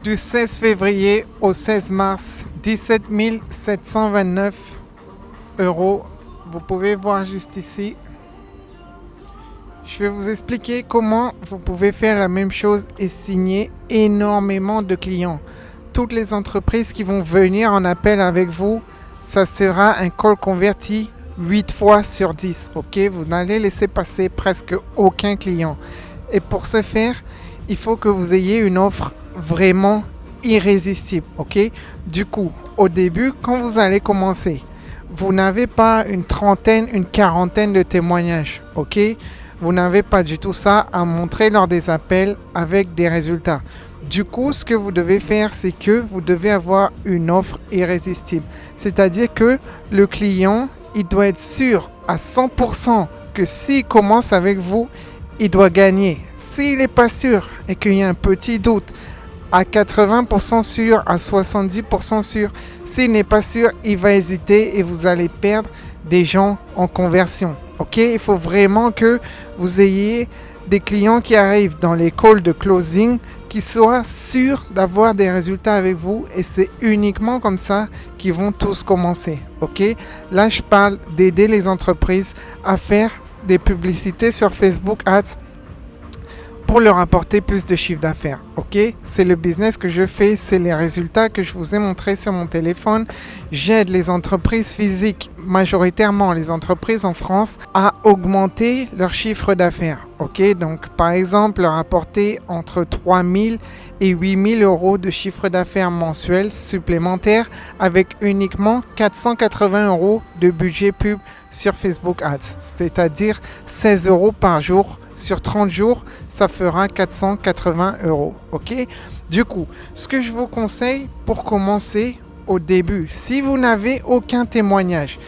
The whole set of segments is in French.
Du 16 février au 16 mars, 17 729 euros. Vous pouvez voir juste ici. Je vais vous expliquer comment vous pouvez faire la même chose et signer énormément de clients. Toutes les entreprises qui vont venir en appel avec vous, ça sera un call converti 8 fois sur 10. Ok, vous n'allez laisser passer presque aucun client. Et pour ce faire, il faut que vous ayez une offre vraiment irrésistible. Ok, du coup, au début, quand vous allez commencer, vous n'avez pas une trentaine, une quarantaine de témoignages. Ok, vous n'avez pas du tout ça à montrer lors des appels avec des résultats. Du coup, ce que vous devez faire, c'est que vous devez avoir une offre irrésistible. C'est-à-dire que le client, il doit être sûr à 100% que s'il commence avec vous, il doit gagner. S'il n'est pas sûr et qu'il y a un petit doute, à 80% sûr, à 70% sûr, s'il n'est pas sûr, il va hésiter et vous allez perdre des gens en conversion. Ok, il faut vraiment que vous ayez des clients qui arrivent dans les calls de closing qui soient sûrs d'avoir des résultats avec vous et c'est uniquement comme ça qu'ils vont tous commencer. Ok, là je parle d'aider les entreprises à faire des publicités sur Facebook Ads pour leur apporter plus de chiffre d'affaires. Ok, c'est le business que je fais, c'est les résultats que je vous ai montrés sur mon téléphone. J'aide les entreprises physiques, majoritairement les entreprises en France, à augmenter leur chiffre d'affaires. Ok, donc par exemple leur apporter entre 3 000 et 8 000 euros de chiffre d'affaires mensuel supplémentaire avec uniquement 480 euros de budget pub sur Facebook Ads, c'est-à-dire 16 euros par jour. Sur 30 jours, ça fera 480 euros. Ok? Du coup, ce que je vous conseille pour commencer au début, si vous n'avez aucun témoignage,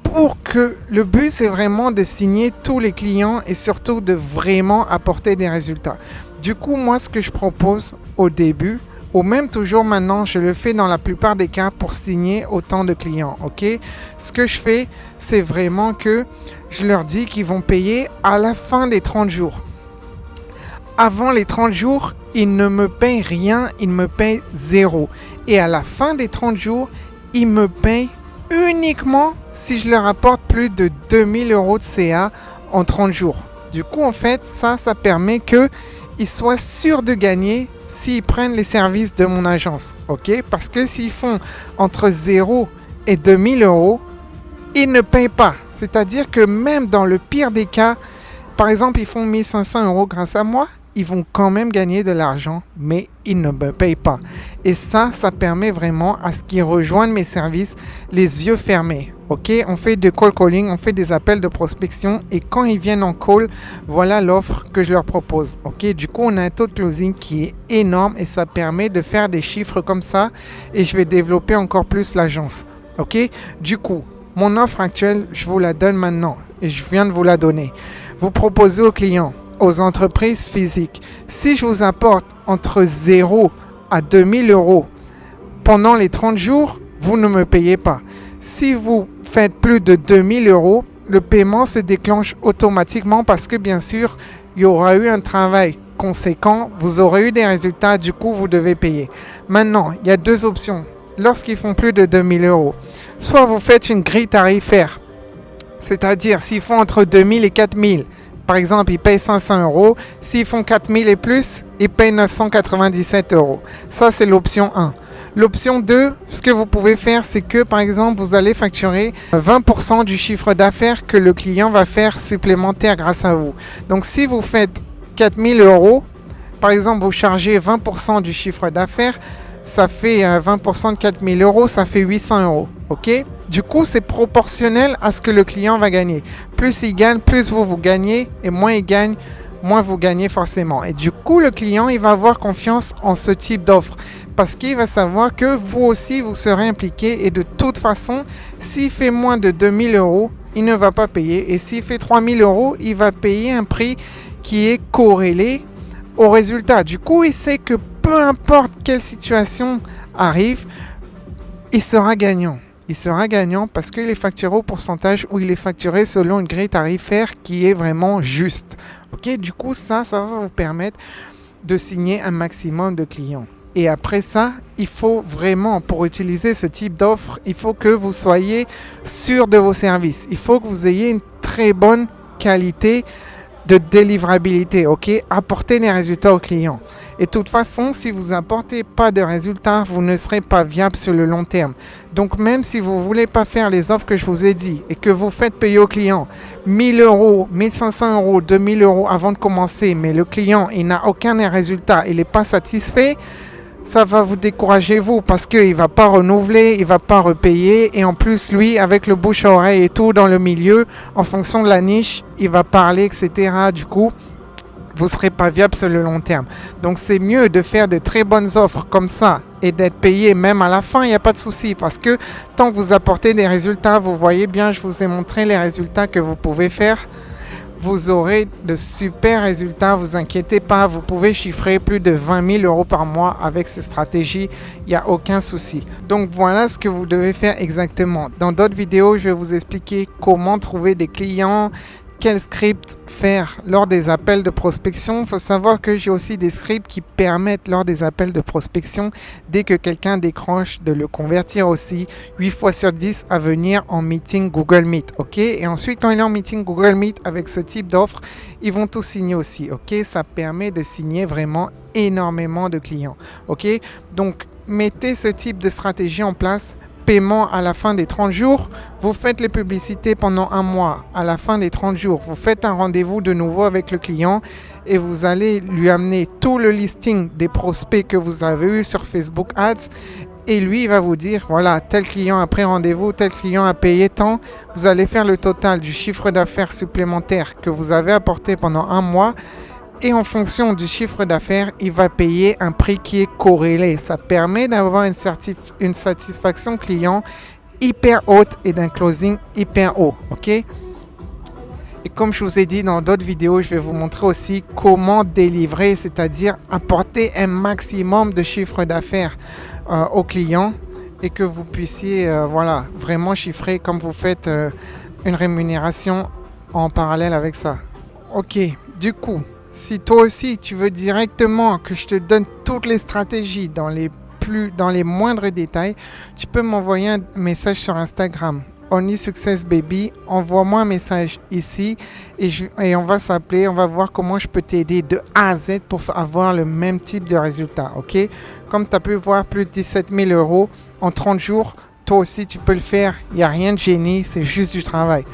pour que le but, c'est vraiment de signer tous les clients et surtout de vraiment apporter des résultats. Du coup, moi, ce que je propose au début, ou même toujours maintenant, je le fais dans la plupart des cas pour signer autant de clients. Ok? Ce que je fais, c'est vraiment que je leur dis qu'ils vont payer à la fin des 30 jours. Avant les 30 jours, ils ne me payent rien, ils me payent zéro. Et à la fin des 30 jours, ils me payent uniquement si je leur apporte plus de 2000 euros de CA en 30 jours. Du coup, en fait, ça permet qu'ils soient sûrs de gagner s'ils prennent les services de mon agence. Ok? Parce que s'ils font entre 0 et 2000 euros, ils ne payent pas. C'est-à-dire que même dans le pire des cas, par exemple, ils font 1500 euros grâce à moi, ils vont quand même gagner de l'argent, mais ils ne me payent pas. Et ça permet vraiment à ce qu'ils rejoignent mes services les yeux fermés. Ok, on fait de call calling, on fait des appels de prospection et quand ils viennent en call, voilà l'offre que je leur propose. Ok, du coup, on a un taux de closing qui est énorme et ça permet de faire des chiffres comme ça et je vais développer encore plus l'agence. Ok, du coup, mon offre actuelle, je vous la donne maintenant et je viens de vous la donner. Vous proposez aux clients, aux entreprises physiques, si je vous apporte entre 0 à 2000 euros pendant les 30 jours, vous ne me payez pas. Si vous faites plus de 2000 euros, le paiement se déclenche automatiquement parce que bien sûr, il y aura eu un travail conséquent, vous aurez eu des résultats, du coup, vous devez payer. Maintenant, il y a deux options. Lorsqu'ils font plus de 2000 euros, soit vous faites une grille tarifaire, c'est-à-dire s'ils font entre 2000 et 4000, par exemple, ils payent 500 euros. S'ils font 4000 et plus, ils payent 997 euros. Ça, c'est l'option 1. L'option 2, ce que vous pouvez faire, c'est que, par exemple, vous allez facturer 20% du chiffre d'affaires que le client va faire supplémentaire grâce à vous. Donc, si vous faites 4000 euros, par exemple, vous chargez 20% du chiffre d'affaires, ça fait 20% de 4000 euros, ça fait 800 euros. Ok? Du coup, c'est proportionnel à ce que le client va gagner. Plus il gagne, plus vous gagnez, et moins il gagne, moins vous gagnez forcément. Et du coup, le client, il va avoir confiance en ce type d'offre parce qu'il va savoir que vous aussi, vous serez impliqué et de toute façon, s'il fait moins de 2000 euros, il ne va pas payer. Et s'il fait 3000 euros, il va payer un prix qui est corrélé au résultat. Du coup, il sait que peu importe quelle situation arrive, il sera gagnant. Il sera gagnant parce qu'il est facturé au pourcentage ou il est facturé selon une grille tarifaire qui est vraiment juste. Ok, du coup, ça va vous permettre de signer un maximum de clients. Et après ça, il faut vraiment, pour utiliser ce type d'offre, il faut que vous soyez sûr de vos services. Il faut que vous ayez une très bonne qualité de délivrabilité, ok? Apportez les résultats aux clients. Et de toute façon, si vous n'apportez pas de résultats, vous ne serez pas viable sur le long terme. Donc même si vous ne voulez pas faire les offres que je vous ai dit et que vous faites payer au client 1000 euros, 1500 euros, 2000 euros avant de commencer, mais le client il n'a aucun résultat, il n'est pas satisfait, ça va vous décourager vous parce qu'il ne va pas renouveler, il ne va pas repayer et en plus lui avec le bouche à oreille et tout dans le milieu, en fonction de la niche, il va parler etc. Du coup, vous ne serez pas viable sur le long terme. Donc c'est mieux de faire de très bonnes offres comme ça et d'être payé même à la fin, il n'y a pas de souci parce que tant que vous apportez des résultats, vous voyez bien, je vous ai montré les résultats que vous pouvez faire. Vous aurez de super résultats, vous inquiétez pas, vous pouvez chiffrer plus de 20 000 euros par mois avec ces stratégies, il n'y a aucun souci. Donc voilà ce que vous devez faire exactement. Dans d'autres vidéos, je vais vous expliquer comment trouver des clients, quel script faire lors des appels de prospection. Il faut savoir que j'ai aussi des scripts qui permettent lors des appels de prospection, dès que quelqu'un décroche, de le convertir aussi 8 fois sur 10 à venir en meeting Google Meet. Ok? Et ensuite, quand il est en meeting Google Meet avec ce type d'offre, ils vont tout signer aussi. Ok? Ça permet de signer vraiment énormément de clients. Ok? Donc, mettez ce type de stratégie en place. Paiement à la fin des 30 jours, vous faites les publicités pendant un mois. À la fin des 30 jours, vous faites un rendez-vous de nouveau avec le client et vous allez lui amener tout le listing des prospects que vous avez eu sur Facebook Ads et lui il va vous dire voilà, tel client a pris rendez-vous, tel client a payé tant. Vous allez faire le total du chiffre d'affaires supplémentaire que vous avez apporté pendant un mois. Et en fonction du chiffre d'affaires, il va payer un prix qui est corrélé. Ça permet d'avoir une satisfaction client hyper haute et d'un closing hyper haut. Ok? Et comme je vous ai dit dans d'autres vidéos, je vais vous montrer aussi comment délivrer, c'est-à-dire apporter un maximum de chiffre d'affaires aux clients et que vous puissiez voilà, vraiment chiffrer comme vous faites une rémunération en parallèle avec ça. Ok, du coup, si toi aussi tu veux directement que je te donne toutes les stratégies dans les moindres détails, tu peux m'envoyer un message sur Instagram. Only Success Baby, envoie-moi un message ici et on va s'appeler, on va voir comment je peux t'aider de A à Z pour avoir le même type de résultat. Ok? Comme tu as pu voir plus de 17 000 euros en 30 jours, toi aussi tu peux le faire. Il n'y a rien de génie, c'est juste du travail.